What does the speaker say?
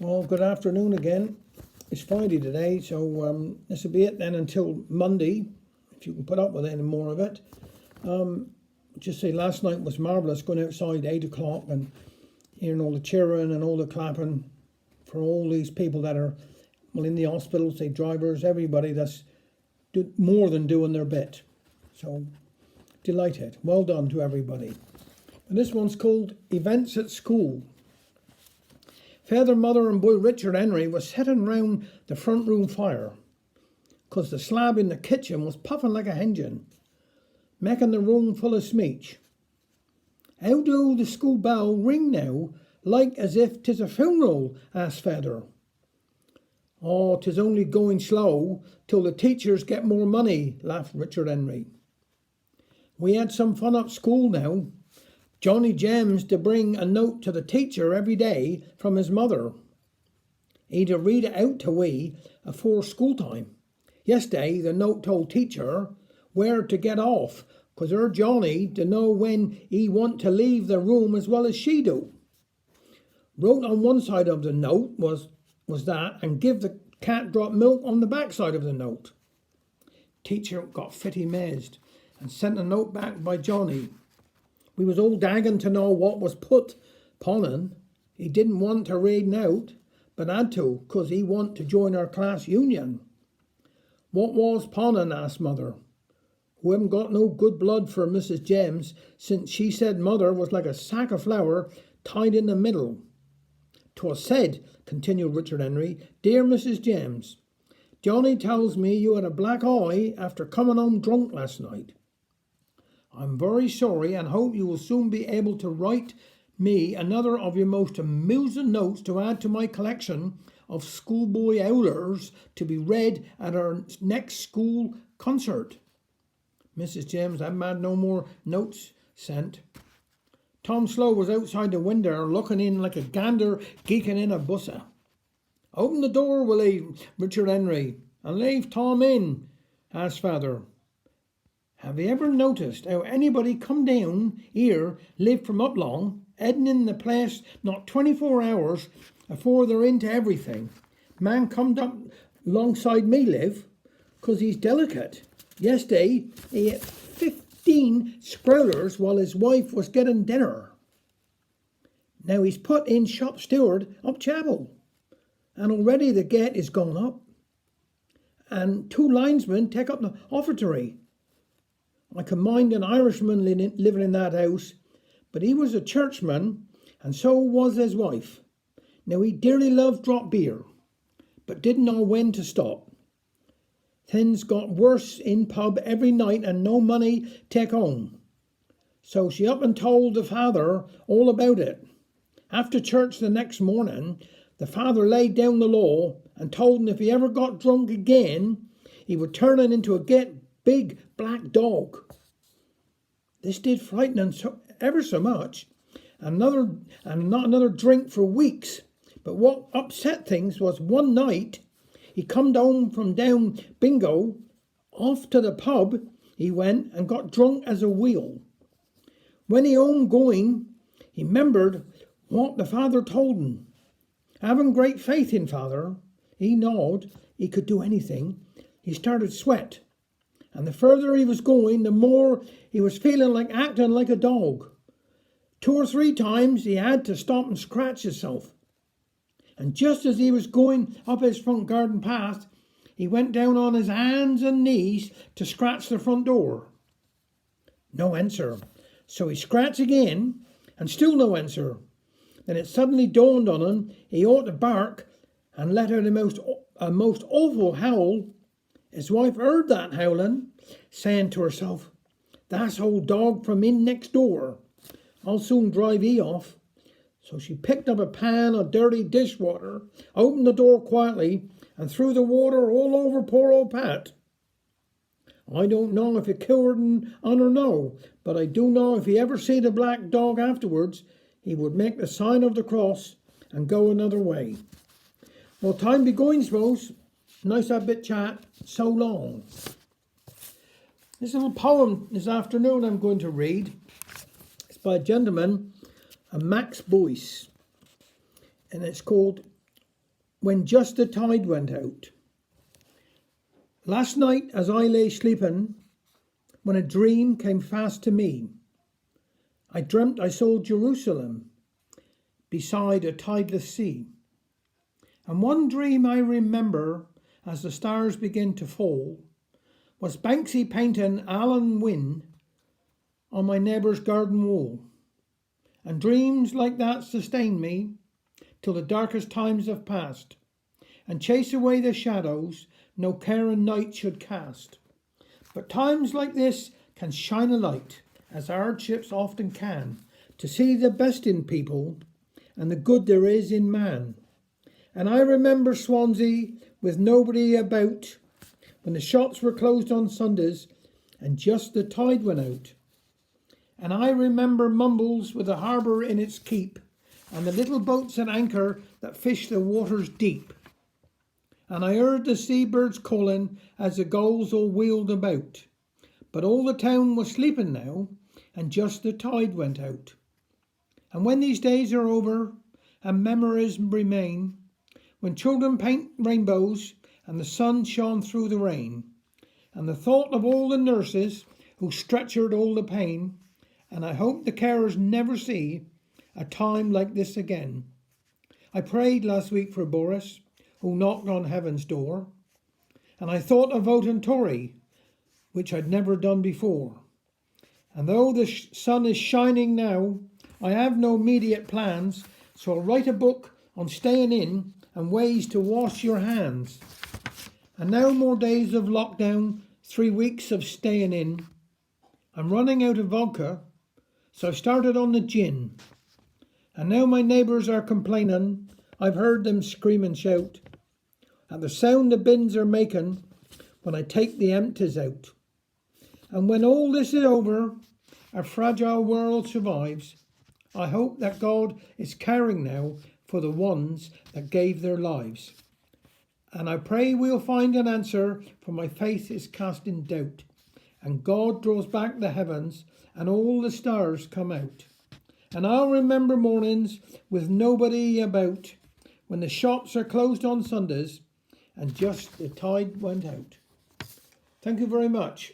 Well, good afternoon again. It's Friday today, so this will be it then until Monday, if you can put up with any more of it. Just say last night was marvellous, going outside 8 o'clock and hearing all the cheering and all the clapping for all these people that are, well, in the hospital, say drivers, everybody that's more than doing their bit. So, delighted. Well done to everybody. And this one's called Events at School. Father, mother and boy Richard Henry was sitting round the front room fire, 'cause the slab in the kitchen was puffing like a engine, making the room full of smeech. How do the school bell ring now, like as if 'tis a funeral? Asked Father. Oh, 'tis only going slow till the teachers get more money, laughed Richard Henry. We had some fun at school now. Johnny Gems to bring a note to the teacher every day from his mother. He'd to read it out to we afore school time. Yesterday the note told teacher where to get off, 'cause her Johnny to know when he want to leave the room as well as she do. Wrote on one side of the note was that, and give the cat drop milk on the back side of the note. Teacher got fitty mazed and sent a note back by Johnny. We was all dagging to know what was put ponin. He didn't want to read out, but had to, 'cause he want to join our class union. What was ponin? Asked mother, who hadn't got no good blood for Mrs. Gems, since she said mother was like a sack of flour tied in the middle. 'Twas said, continued Richard Henry, dear Mrs. Gems, Johnny tells me you had a black eye after coming home drunk last night. I'm very sorry and hope you will soon be able to write me another of your most amusing notes to add to my collection of schoolboy howlers to be read at our next school concert. Mrs. James hadn't had no more notes sent. Tom Slow was outside the window looking in like a gander geeking in a bussa. Open the door, will he, Richard Henry, and leave Tom in, asked Father. Have you ever noticed how anybody come down here, live from up long, heading in the place not 24 hours afore they're into everything? Man come up alongside me live, 'cause he's delicate. Yesterday he ate 15 scrollers while his wife was getting dinner. Now he's put in shop steward up chapel, and already the gate is gone up, and 2 linesmen take up the offertory. I can mind an Irishman living in that house, but he was a churchman, and so was his wife. Now he dearly loved drop beer, but didn't know when to stop. Things got worse in pub every night and no money take home. So she up and told the father all about it. After church the next morning, the father laid down the law and told him if he ever got drunk again, he would turn him into a big black dog. This did frighten him ever so much, and not another drink for weeks. But what upset things was one night he come home from down bingo, off to the pub he went and got drunk as a wheel. When he home going, he remembered what the father told him. Having great faith in father, he knowed he could do anything. He started sweat. And the further he was going, the more he was feeling like acting like a dog. 2 or 3 times he had to stop and scratch himself. And just as he was going up his front garden path, he went down on his hands and knees to scratch the front door. No answer. So he scratched again, and still no answer. Then it suddenly dawned on him he ought to bark and let out a most awful howl. His wife heard that howling, saying to herself, that's old dog from in next door. I'll soon drive he off. So she picked up a pan of dirty dishwater, opened the door quietly, and threw the water all over poor old Pat. I don't know if he cured him or no, but I do know if he ever see the black dog afterwards, he would make the sign of the cross and go another way. Well, time be going, suppose. Nice a bit chat. So long. This little poem this afternoon I'm going to read. It's by a gentleman, Max Boyce, and it's called when just the tide went out. Last night as I lay sleeping, when a dream came fast to me, I dreamt I saw Jerusalem beside a tideless sea. And one dream I remember as the stars begin to fall was Banksy painting Alan Wynne on my neighbour's garden wall. And dreams like that sustain me till the darkest times have passed, and chase away the shadows no care and night should cast. But times like this can shine a light, as hardships often can, to see the best in people and the good there is in man. And I remember Swansea with nobody about, when the shops were closed on Sundays and just the tide went out. And I remember Mumbles with the harbour in its keep, and the little boats at anchor that fish the waters deep. And I heard the seabirds calling as the gulls all wheeled about. But all the town was sleeping now, and just the tide went out. And when these days are over, and memories remain, when children paint rainbows, and the sun shone through the rain, and the thought of all the nurses who stretchered all the pain, and I hope the carers never see a time like this again. I prayed last week for Boris, who knocked on heaven's door, and I thought of voting Tory, which I'd never done before. And though the sun is shining now, I have no immediate plans, so I'll write a book on staying in and ways to wash your hands. And now more days of lockdown, 3 weeks of staying in. I'm running out of vodka, so I've started on the gin. And now my neighbours are complaining, I've heard them scream and shout, at the sound the bins are making when I take the empties out. And when all this is over, our fragile world survives, I hope that God is caring now for the ones that gave their lives. And I pray we'll find an answer, for my faith is cast in doubt, and God draws back the heavens and all the stars come out. And I'll remember mornings with nobody about, when the shops are closed on Sundays and just the tide went out. Thank you very much.